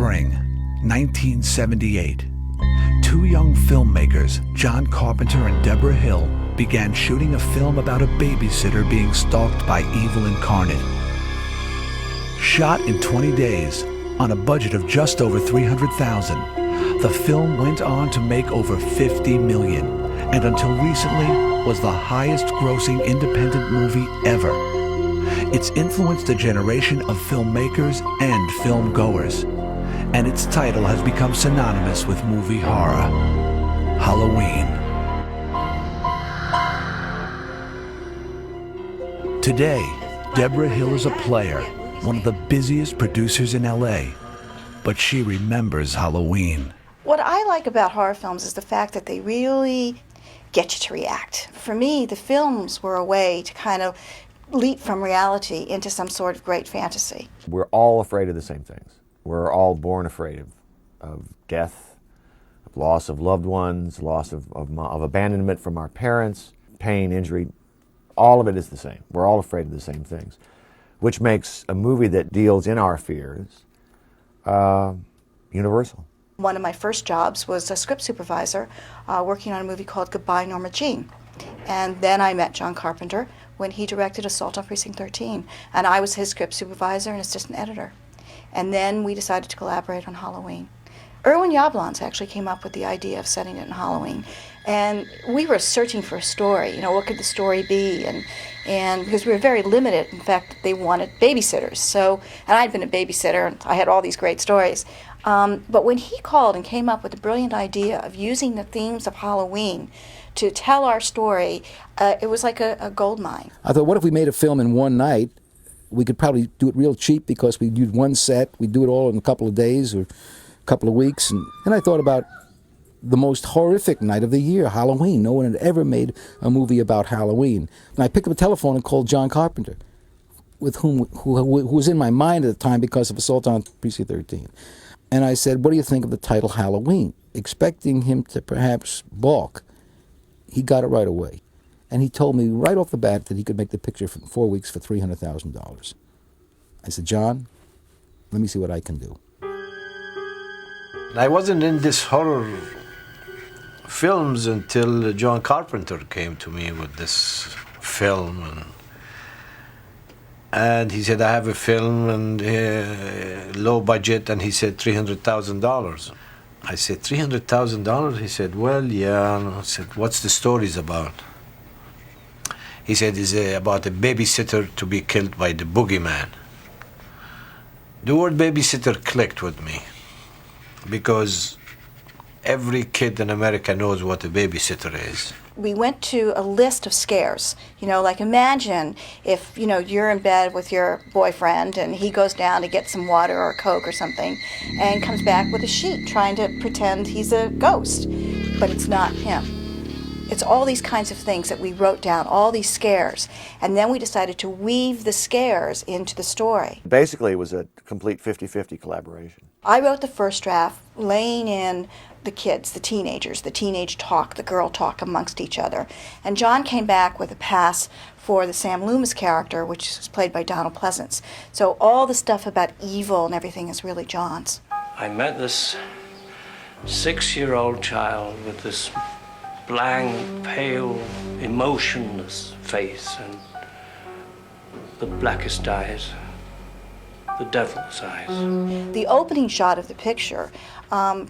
spring, 1978. Two young filmmakers, John Carpenter and Deborah Hill, began shooting a film about a babysitter being stalked by evil incarnate. Shot in 20 days, on a budget of just over $300,000, the film went on to make over $50 million, and until recently was the highest-grossing independent movie ever. It's influenced a generation of filmmakers and film-goers, and its title has become synonymous with movie horror: Halloween. Today, Deborah Hill is a player, one of the busiest producers in LA, but she remembers Halloween. What I like about horror films is the fact that they really get you to react. For me, the films were a way to kind of leap from reality into some sort of great fantasy. We're all afraid of the same things. We're all born afraid of death, of loss of loved ones, loss of abandonment from our parents, pain, injury. All of it is the same. We're all afraid of the same things, which makes a movie that deals in our fears universal. One of my first jobs was a script supervisor working on a movie called Goodbye, Norma Jean. And then I met John Carpenter when he directed Assault on Precinct 13. And I was his script supervisor and assistant editor. And then we decided to collaborate on Halloween. Irwin Yablans actually came up with the idea of setting it in Halloween. And we were searching for a story, what could the story be? And because we were very limited, in fact, they wanted babysitters. So, and I'd been a babysitter, and I had all these great stories. But when he called and came up with the brilliant idea of using the themes of Halloween to tell our story, it was like a gold mine. I thought, what if we made a film in one night? We could probably do it real cheap because we'd use one set. We'd do it all in a couple of days or a couple of weeks. And then I thought about the most horrific night of the year, Halloween. No one had ever made a movie about Halloween. And I picked up the telephone and called John Carpenter, who was in my mind at the time because of Assault on Precinct 13. And I said, what do you think of the title Halloween? Expecting him to perhaps balk. He got it right away. And he told me right off the bat that he could make the picture for 4 weeks for $300,000. I said, John, let me see what I can do. I wasn't in this horror films until John Carpenter came to me with this film. And he said, I have a film and low budget, and he said $300,000. I said, $300,000? He said, well, yeah. And I said, what's the stories about? He said, it's about a babysitter to be killed by the boogeyman. The word babysitter clicked with me because every kid in America knows what a babysitter is. We went to a list of scares. Like imagine if, you're in bed with your boyfriend and he goes down to get some water or Coke or something and comes back with a sheet trying to pretend he's a ghost, but it's not him. It's all these kinds of things that we wrote down, all these scares, and then we decided to weave the scares into the story. Basically, it was a complete 50-50 collaboration. I wrote the first draft, laying in the kids, the teenagers, the teenage talk, the girl talk amongst each other. And John came back with a pass for the Sam Loomis character, which was played by Donald Pleasance. So all the stuff about evil and everything is really John's. I met this 6-year-old child with this blank, pale, emotionless face and the blackest eyes, the devil's eyes. The opening shot of the picture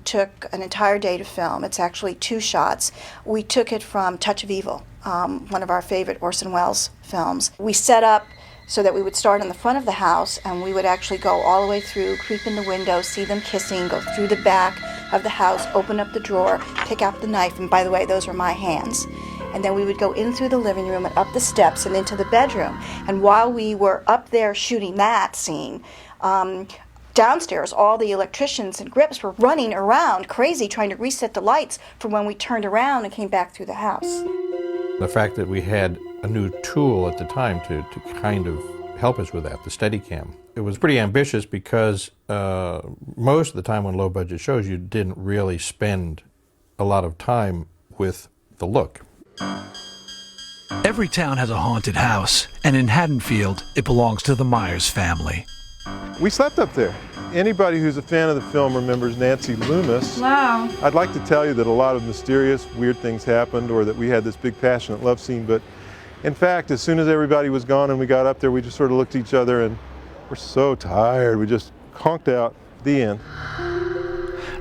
took an entire day to film. It's actually 2 shots. We took it from Touch of Evil, one of our favorite Orson Welles films. We set up so that we would start in the front of the house and we would actually go all the way through, creep in the window, see them kissing, go through the back of the house, open up the drawer, pick out the knife, and by the way, those are my hands. And then we would go in through the living room and up the steps and into the bedroom. And while we were up there shooting that scene, downstairs, all the electricians and grips were running around crazy trying to reset the lights for when we turned around and came back through the house. The fact that we had a new tool at the time to kind of help us with that, the Steadicam. It was pretty ambitious because most of the time on low-budget shows you didn't really spend a lot of time with the look. Every town has a haunted house, and in Haddonfield, it belongs to the Myers family. We slept up there. anybody who's a fan of the film remembers Nancy Loomis. Wow. I'd like to tell you that a lot of mysterious, weird things happened or that we had this big passionate love scene, but in fact, as soon as everybody was gone and we got up there, we just sort of looked at each other and we're so tired. We just conked out. The end.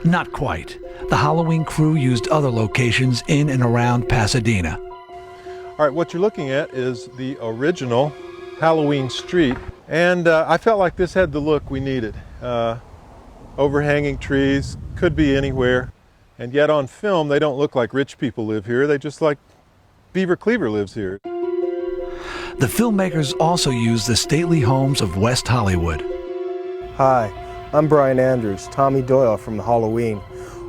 Not quite. The Halloween crew used other locations in and around Pasadena. All right, what you're looking at is the original Halloween street, and I felt like this had the look we needed. Overhanging trees, could be anywhere, and yet on film they don't look like rich people live here, they just like Beaver Cleaver lives here. The filmmakers also used the stately homes of West Hollywood. Hi, I'm Brian Andrews, Tommy Doyle from Halloween.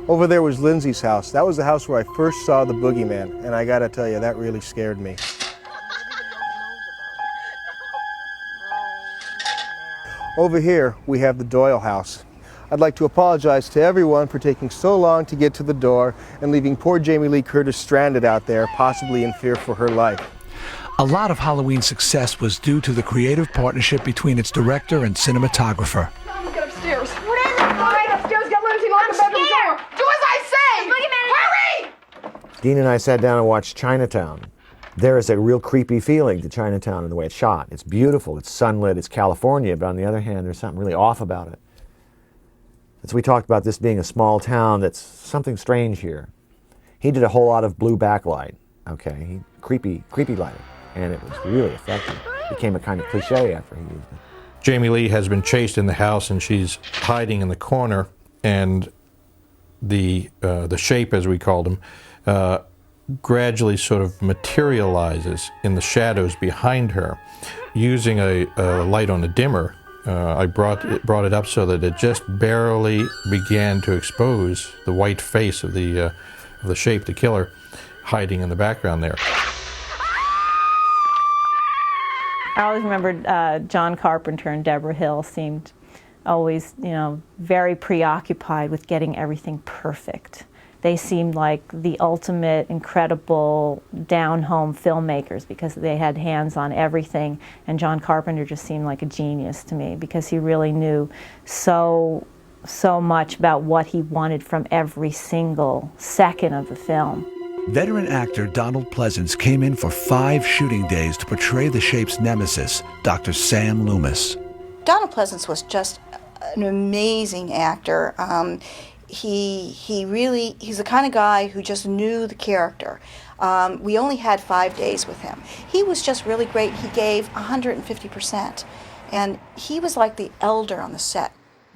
Over there was Lindsay's house. That was the house where I first saw the boogeyman, and I gotta tell you, that really scared me. Over here, we have the Doyle house. I'd like to apologize to everyone for taking so long to get to the door and leaving poor Jamie Lee Curtis stranded out there, possibly in fear for her life. A lot of Halloween's success was due to the creative partnership between its director and cinematographer. Get upstairs. What is it? All right, upstairs, get Lindsay, lock the bedroom door. Do as I say! Hurry! Dean and I sat down and watched Chinatown. There is a real creepy feeling to Chinatown in the way it's shot. It's beautiful, it's sunlit, it's California, but on the other hand, there's something really off about it. And so we talked about this being a small town that's something strange here. He did a whole lot of blue backlight, okay? Creepy lighting, and it was really effective. It became a kind of cliche after he used it. Jamie Lee has been chased in the house and she's hiding in the corner, and the shape, as we called him, gradually sort of materializes in the shadows behind her. Using a light on a dimmer, I brought it up so that it just barely began to expose the white face of the shape, the killer, hiding in the background there. I always remembered John Carpenter and Deborah Hill seemed always, very preoccupied with getting everything perfect. They seemed like the ultimate, incredible, down-home filmmakers because they had hands on everything. And John Carpenter just seemed like a genius to me because he really knew so much about what he wanted from every single second of the film. Veteran actor Donald Pleasance came in for 5 shooting days to portray the shape's nemesis, Dr. Sam Loomis. Donald Pleasance was just an amazing actor. He's the kind of guy who just knew the character. We only had 5 days with him. He was just really great. He gave 150%. And he was like the elder on the set.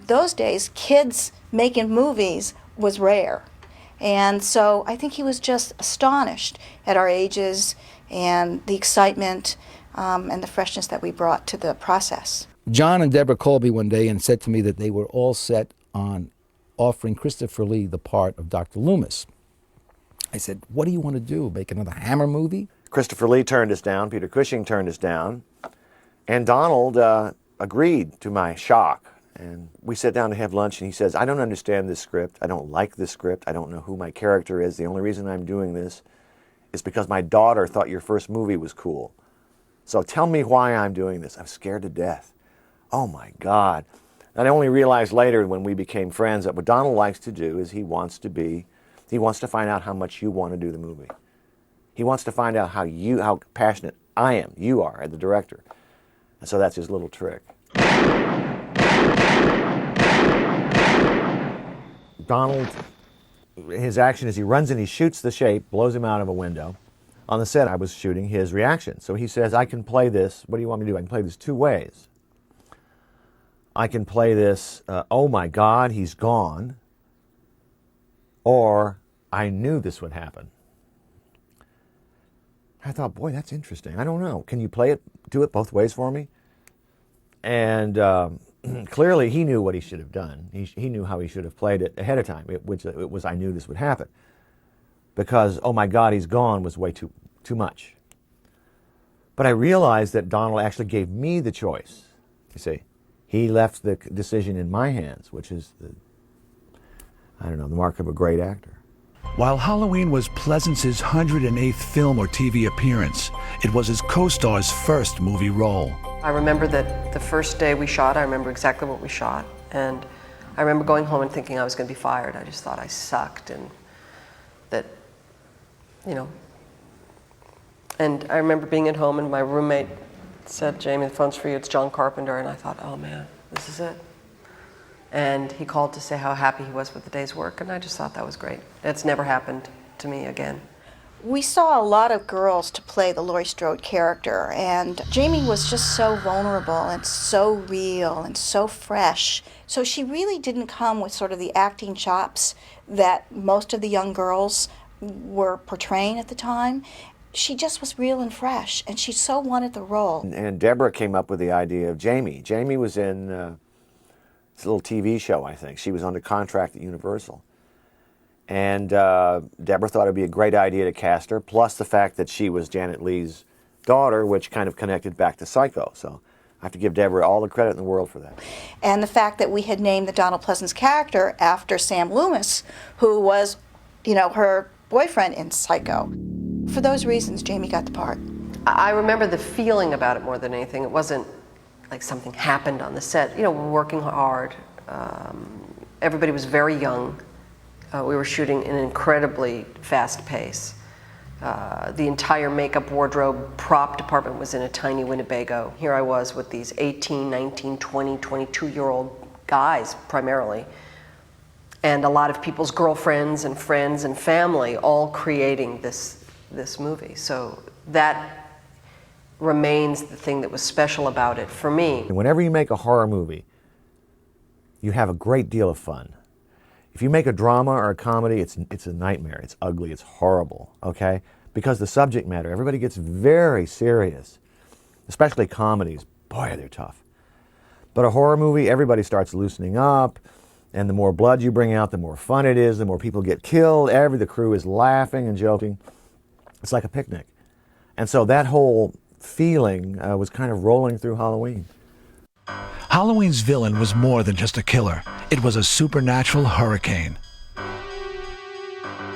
Those days, kids making movies was rare. And so I think he was just astonished at our ages and the excitement and the freshness that we brought to the process. John and Deborah called me one day and said to me that they were all set on offering Christopher Lee the part of Dr. Loomis. I said, what do you want to do, make another Hammer movie? Christopher Lee turned us down, Peter Cushing turned us down, and Donald agreed, to my shock. And we sat down to have lunch, and he says, I don't understand this script. I don't like this script. I don't know who my character is. The only reason I'm doing this is because my daughter thought your first movie was cool. So tell me why I'm doing this. I'm scared to death. Oh, my God. And I only realized later when we became friends that what Donald likes to do is he wants to find out how much you want to do the movie. He wants to find out how passionate you are as the director. And so that's his little trick. Donald, his action is he runs in, he shoots the shape, blows him out of a window. On the set, I was shooting his reaction. So he says, I can play this, what do you want me to do? I can play this 2 ways. I can play this, oh my God, he's gone, or I knew this would happen. I thought, boy, that's interesting. I don't know. Can you do it both ways for me? And clearly he knew what he should have done. He knew how he should have played it ahead of time, which was I knew this would happen. Because, oh my God, he's gone was way too much. But I realized that Donald actually gave me the choice, you see. He left the decision in my hands, which is, the mark of a great actor. While Halloween was Pleasance's 108th film or TV appearance, it was his co-star's first movie role. I remember that the first day we shot, I remember exactly what we shot. And I remember going home and thinking I was going to be fired. I just thought I sucked, and that, you know. And I remember being at home and my roommate said, "Jamie, the phone's for you, it's John Carpenter." And I thought, oh man, this is it. And he called to say how happy he was with the day's work, and I just thought that was great. It's never happened to me again. We saw a lot of girls to play the Laurie Strode character, and Jamie was just so vulnerable and so real and so fresh. So she really didn't come with sort of the acting chops that most of the young girls were portraying at the time. She just was real and fresh, and she so wanted the role. And Deborah came up with the idea of Jamie. Jamie was in this little TV show, I think. She was under contract at Universal. And Deborah thought it'd be a great idea to cast her, plus the fact that she was Janet Leigh's daughter, which kind of connected back to Psycho. So I have to give Deborah all the credit in the world for that. And the fact that we had named the Donald Pleasance character after Sam Loomis, who was, you know, her boyfriend in Psycho. For those reasons, Jamie got the part. I remember the feeling about it more than anything. It wasn't like something happened on the set. You know, we're working hard. Everybody was very young. We were shooting in an incredibly fast pace. The entire makeup, wardrobe, prop department was in a tiny Winnebago. Here I was with these 18, 19, 20, 22-year-old guys primarily, and a lot of people's girlfriends and friends and family all creating this movie. So that remains the thing that was special about it for me. Whenever you make a horror movie, you have a great deal of fun. If you make a drama or a comedy, it's a nightmare. It's ugly. It's horrible, okay? Because the subject matter, everybody gets very serious, especially comedies. Boy, they're tough. But a horror movie, everybody starts loosening up, and the more blood you bring out, the more fun it is, the more people get killed. The crew is laughing and joking. It's like a picnic. And so that whole feeling was kind of rolling through Halloween. Halloween's villain was more than just a killer. It was a supernatural hurricane.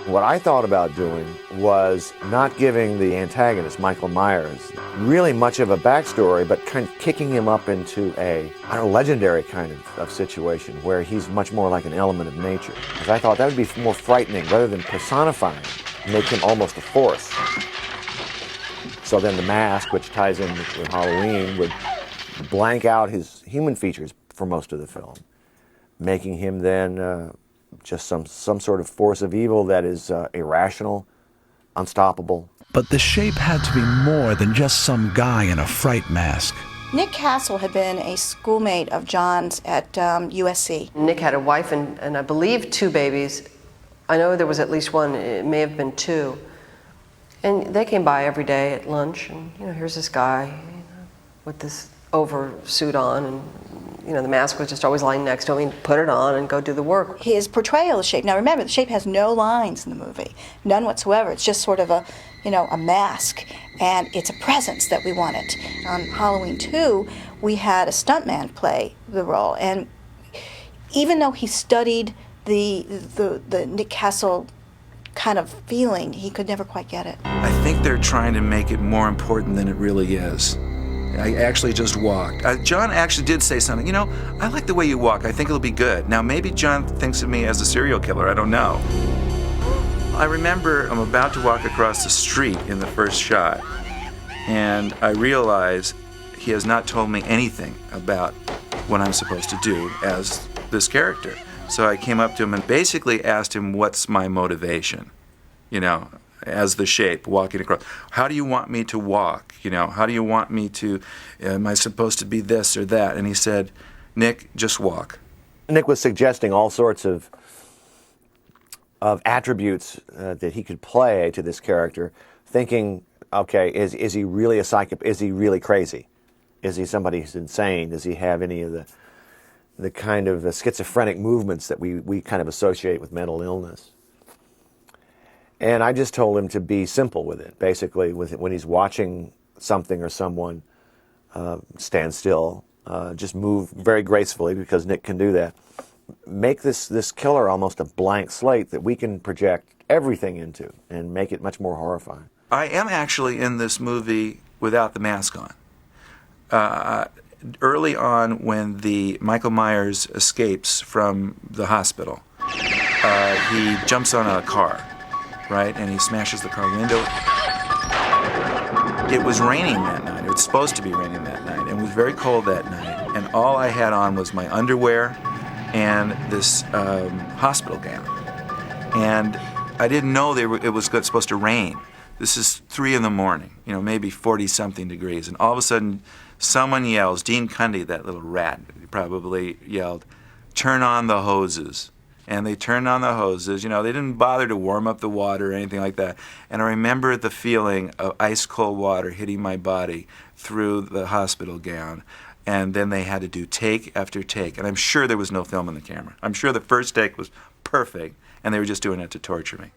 What I thought about doing was not giving the antagonist, Michael Myers, really much of a backstory, but kind of kicking him up into a legendary kind of situation where he's much more like an element of nature. Because I thought that would be more frightening rather than personifying, make him almost a force. So then the mask, which ties in with Halloween, would blank out his human features for most of the film, making him then just some sort of force of evil that is irrational, unstoppable. But the shape had to be more than just some guy in a fright mask. Nick Castle had been a schoolmate of John's at USC. Nick had a wife and I believe 2 babies. I know there was at least one, it may have been 2. And they came by every day at lunch, and you know, here's this guy with this oversuit on, and you know, the mask was just always lying next to him. He'd put it on and go do the work. His portrayal of the shape, now remember, the shape has no lines in the movie, none whatsoever. It's just sort of a, you know, a mask, and it's a presence that we wanted. On Halloween 2, we had a stuntman play the role, and even though he studied the Nick Castle kind of feeling, he could never quite get it. I think they're trying to make it more important than it really is. I actually just walked. John actually did say something, you know, I like the way you walk, I think it'll be good. Now maybe John thinks of me as a serial killer, I don't know. I remember I'm about to walk across the street in the first shot, and I realize he has not told me anything about what I'm supposed to do as this character. So I came up to him and basically asked him, what's my motivation, you know, as the shape walking across. How do you want me to walk? You know, how do you want me to, am I supposed to be this or that? And he said, Nick, just walk. Nick was suggesting all sorts of attributes that he could play to this character, thinking, okay, is he really a psychopath? Is he really crazy? Is he somebody who's insane? Does he have any of the kind of schizophrenic movements that we kind of associate with mental illness? And I just told him to be simple with it. Basically, when he's watching something or someone, stand still, just move very gracefully, because Nick can do that. Make this killer almost a blank slate that we can project everything into and make it much more horrifying. I am actually in this movie without the mask on. early on when the Michael Myers escapes from the hospital. He jumps on a car, right, and he smashes the car window. It was raining that night. It was supposed to be raining that night, and it was very cold that night. And all I had on was my underwear and this hospital gown. And I didn't know it was supposed to rain. This is 3 in the morning, maybe 40-something degrees. And all of a sudden, someone yells, Dean Cundy, that little rat, probably yelled, "Turn on the hoses." And they turned on the hoses. They didn't bother to warm up the water or anything like that. And I remember the feeling of ice cold water hitting my body through the hospital gown. And then they had to do take after take. And I'm sure there was no film in the camera. I'm sure the first take was perfect, and they were just doing it to torture me.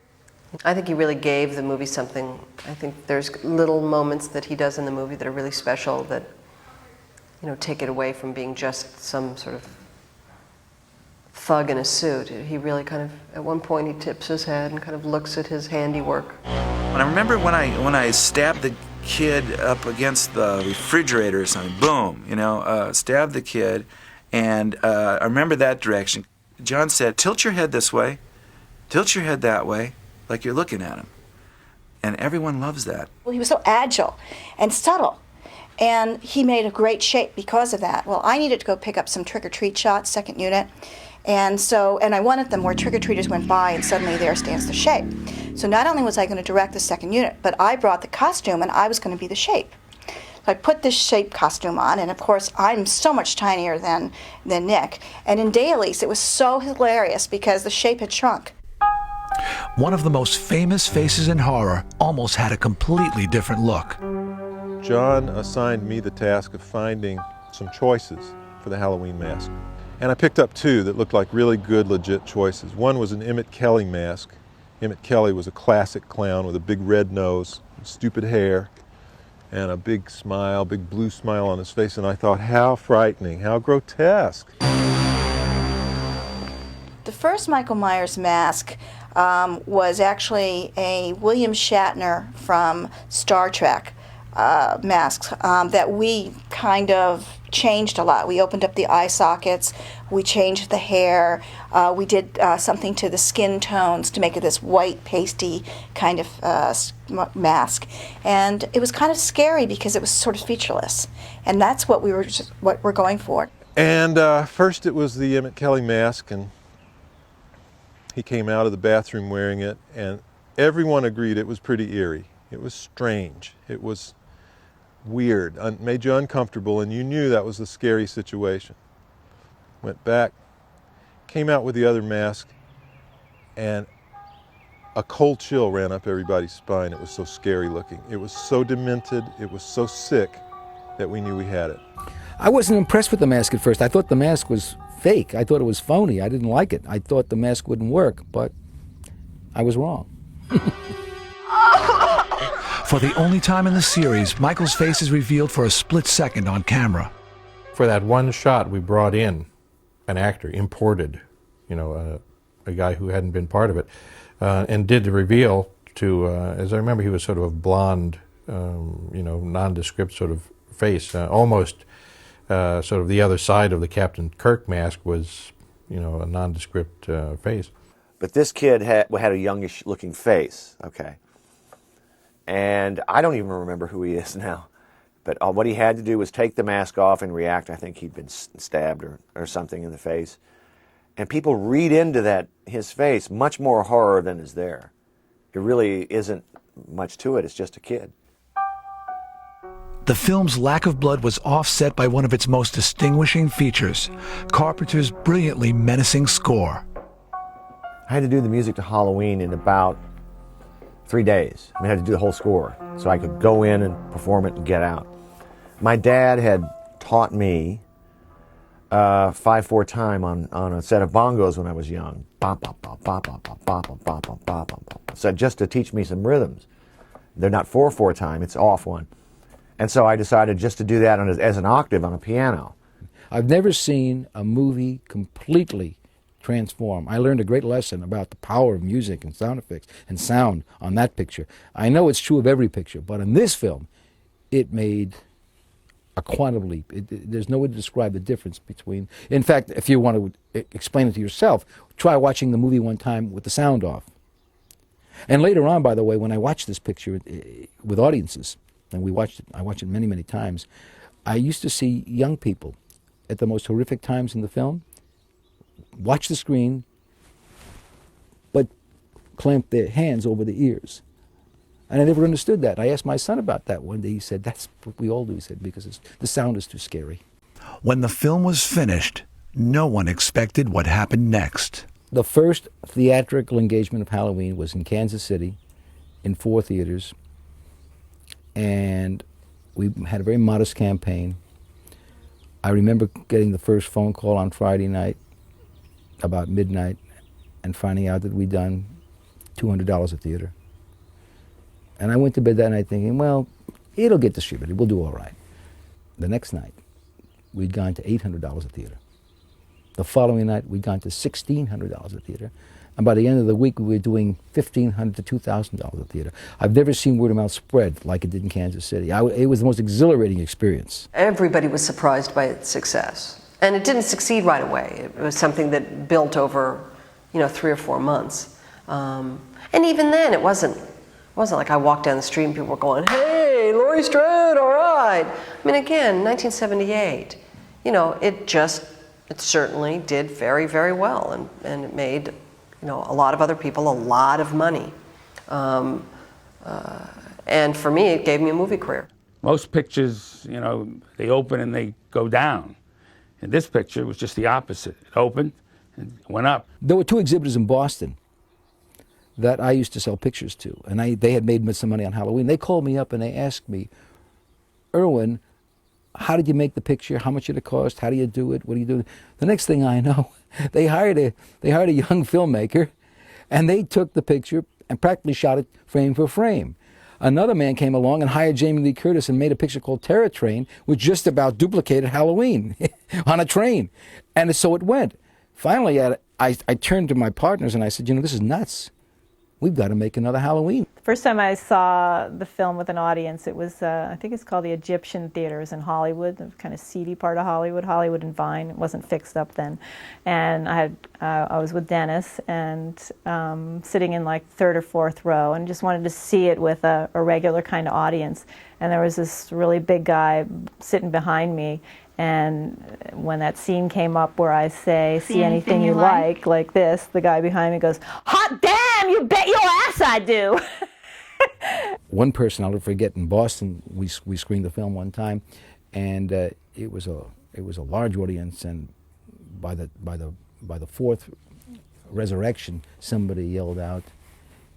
I think he really gave the movie something. I think there's little moments that he does in the movie that are really special that, take it away from being just some sort of thug in a suit. He really kind of, at one point, he tips his head and kind of looks at his handiwork. And I remember when I stabbed the kid up against the refrigerator or something, boom, stabbed the kid, and I remember that direction. John said, "Tilt your head this way, tilt your head that way, like you're looking at him." And everyone loves that. Well, he was so agile and subtle, and he made a great shape because of that. Well, I needed to go pick up some trick-or-treat shots, second unit, and I wanted them where trick-or-treaters went by and suddenly there stands the shape. So not only was I going to direct the second unit, but I brought the costume and I was going to be the shape. So I put this shape costume on, and of course I'm so much tinier than Nick. And in dailies it was so hilarious because the shape had shrunk. One of the most famous faces in horror almost had a completely different look. John assigned me the task of finding some choices for the Halloween mask. And I picked up 2 that looked like really good, legit choices. One was an Emmett Kelly mask. Emmett Kelly was a classic clown with a big red nose, stupid hair, and a big smile, big blue smile on his face. And I thought, how frightening, how grotesque. The first Michael Myers mask was actually a William Shatner from Star Trek masks that we kind of changed a lot. We opened up the eye sockets, we changed the hair, we did something to the skin tones to make it this white, pasty kind of mask. And it was kind of scary because it was sort of featureless. And that's what we're going for. And first it was the Emmett Kelly mask, and he came out of the bathroom wearing it, and everyone agreed it was pretty eerie. It was strange. It was weird, made you uncomfortable, and you knew that was a scary situation. Went back, came out with the other mask, and a cold chill ran up everybody's spine. It was so scary looking. It was so demented, it was so sick that we knew we had it. I wasn't impressed with the mask at first. I thought the mask was fake. I thought it was phony. I didn't like it. I thought the mask wouldn't work, but I was wrong. For the only time in the series, Michael's face is revealed for a split second on camera. For that one shot, we brought in an actor, imported, a guy who hadn't been part of it, and did the reveal to, as I remember, he was sort of a blonde, nondescript sort of face, almost sort of the other side of the Captain Kirk mask was, a nondescript face. But this kid had a youngish-looking face, okay? And I don't even remember who he is now. But what he had to do was take the mask off and react. I think he'd been stabbed or something in the face. And people read into his face much more horror than is there. It really isn't much to it. It's just a kid. The film's lack of blood was offset by one of its most distinguishing features, Carpenter's brilliantly menacing score. I had to do the music to Halloween in about 3 days. I had to do the whole score so I could go in and perform it and get out. My dad had taught me 5/4 time on a set of bongos when I was young. So just to teach me some rhythms. They're not 4/4 time, it's off one. And so I decided just to do that as an octave on a piano. I've never seen a movie completely transform. I learned a great lesson about the power of music and sound effects and sound on that picture. I know it's true of every picture, but in this film, it made a quantum leap. There's no way to describe the difference between. In fact, if you want to explain it to yourself, try watching the movie one time with the sound off. And later on, by the way, when I watched this picture with audiences, and I watched it many, many times, I used to see young people at the most horrific times in the film watch the screen, but clamp their hands over their ears. And I never understood that. I asked my son about that one day. He said, that's what we all do, he said, because the sound is too scary. When the film was finished, no one expected what happened next. The first theatrical engagement of Halloween was in Kansas City, in 4 theaters, and we had a very modest campaign. I remember getting the first phone call on Friday night, about midnight, and finding out that we'd done $200 a theater. And I went to bed that night thinking, well, it'll get distributed, we'll do all right. The next night, we'd gone to $800 a theater. The following night, we'd gone to $1,600 a theater. And by the end of the week, we were doing $1,500 to $2,000 a theater. I've never seen word of mouth spread like it did in Kansas City. It was the most exhilarating experience. Everybody was surprised by its success. And it didn't succeed right away. It was something that built over, 3 or 4 months. And even then, it wasn't like I walked down the street and people were going, hey, Laurie Strode, all right. I mean, again, 1978, it certainly did very, very well, and it made, a lot of other people a lot of money. And for me, it gave me a movie career. Most pictures, they open and they go down. And this picture was just the opposite. It opened and went up. There were 2 exhibitors in Boston that I used to sell pictures to, and they had made some money on Halloween. They called me up and they asked me, Irwin, how did you make the picture? How much did it cost? How do you do it? What do you do? The next thing I know, they hired a young filmmaker, and they took the picture and practically shot it frame for frame. Another man came along and hired Jamie Lee Curtis and made a picture called Terror Train, which just about duplicated Halloween on a train. And so it went. Finally, I turned to my partners and I said, this is nuts. We've got to make another Halloween. The first time I saw the film with an audience, it was, I think it's called the Egyptian Theaters in Hollywood, the kind of seedy part of Hollywood and Vine. It wasn't fixed up then. And I was with Dennis and sitting in like 3rd or 4th row and just wanted to see it with a regular kind of audience. And there was this really big guy sitting behind me. And when that scene came up where I say, see anything you like this, the guy behind me goes, hot damn, you bet your ass I do. One person I'll never forget in Boston, we screened the film one time, and it was a large audience, and by the 4th resurrection, somebody yelled out,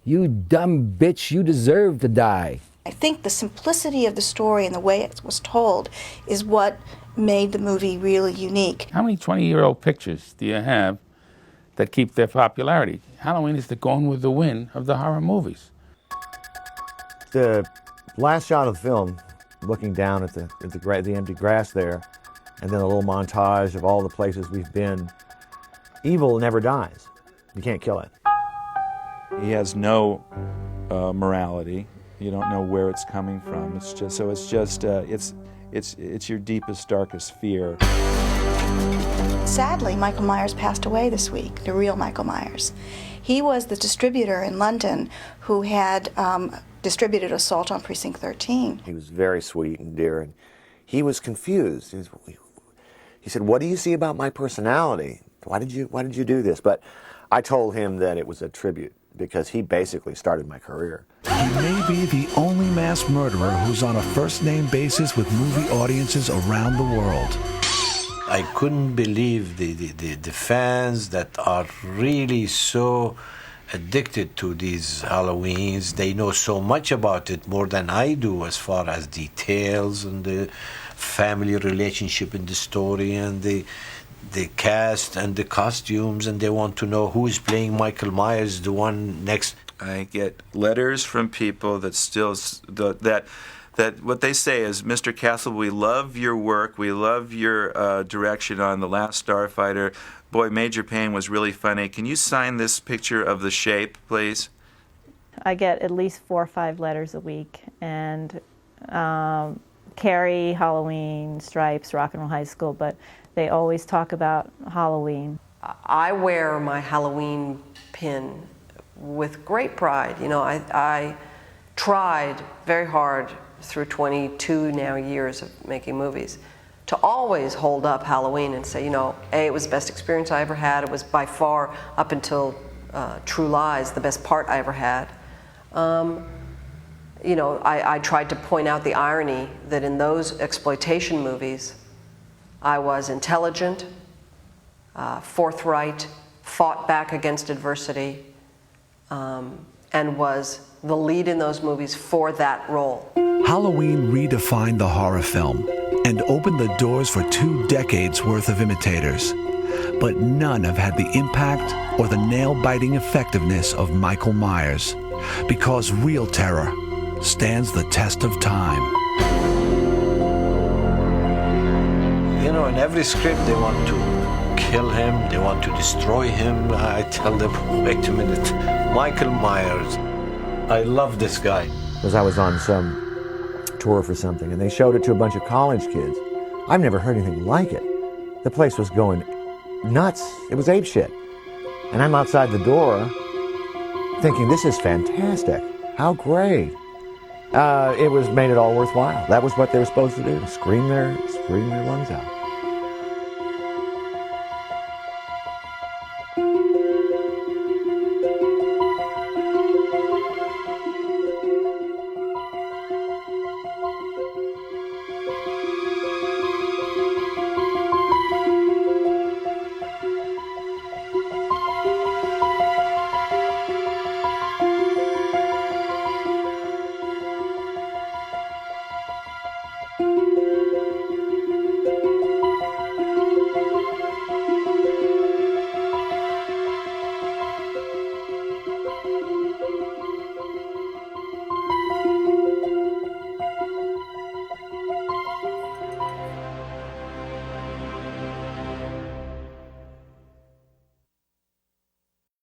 you dumb bitch, you deserve to die. I think the simplicity of the story and the way it was told is what made the movie really unique. How many 20-year-old pictures do you have that keep their popularity? Halloween is the Gone with the Wind of the horror movies. The last shot of the film, looking down at the empty grass there, and then a little montage of all the places we've been, evil never dies. You can't kill it. He has no morality. You don't know where it's coming from. It's your deepest, darkest fear. Sadly, Michael Myers passed away this week, the real Michael Myers. He was the distributor in London who had distributed Assault on Precinct 13. He was very sweet and dear, and he was confused. He said, what do you see about my personality? Why did you do this? But I told him that it was a tribute, because he basically started my career. He may be the only mass murderer who's on a first-name basis with movie audiences around the world. I couldn't believe the fans that are really so addicted to these Halloweens. They know so much about it, more than I do, as far as details and the family relationship in the story and the cast and the costumes, and they want to know who is playing Michael Myers, the one next. I get letters from people that still that what they say is, Mr. Castle, we love your work, we love your direction on The Last Starfighter. Boy, Major Payne was really funny. Can you sign this picture of the shape, please? I get at least 4 or 5 letters a week, and Carrie, Halloween, Stripes, Rock and Roll High School, but they always talk about Halloween. I wear my Halloween pin with great pride. You know, I tried very hard through 22 now years of making movies to always hold up Halloween and say, you know, A, it was the best experience I ever had. It was by far, up until True Lies, the best part I ever had. You know, I tried to point out the irony that in those exploitation movies, I was intelligent, forthright, fought back against adversity, and was the lead in those movies for that role. Halloween redefined the horror film and opened the doors for 2 decades worth of imitators. But none have had the impact or the nail-biting effectiveness of Michael Myers, because real terror stands the test of time. You know, in every script they want to kill him, they want to destroy him. I tell them, wait a minute, Michael Myers, I love this guy. Because I was on some tour for something, and they showed it to a bunch of college kids. I've never heard anything like it. The place was going nuts. It was apeshit. And I'm outside the door thinking, this is fantastic. How great. It was made it all worthwhile. That was what they were supposed to do, scream their lungs out.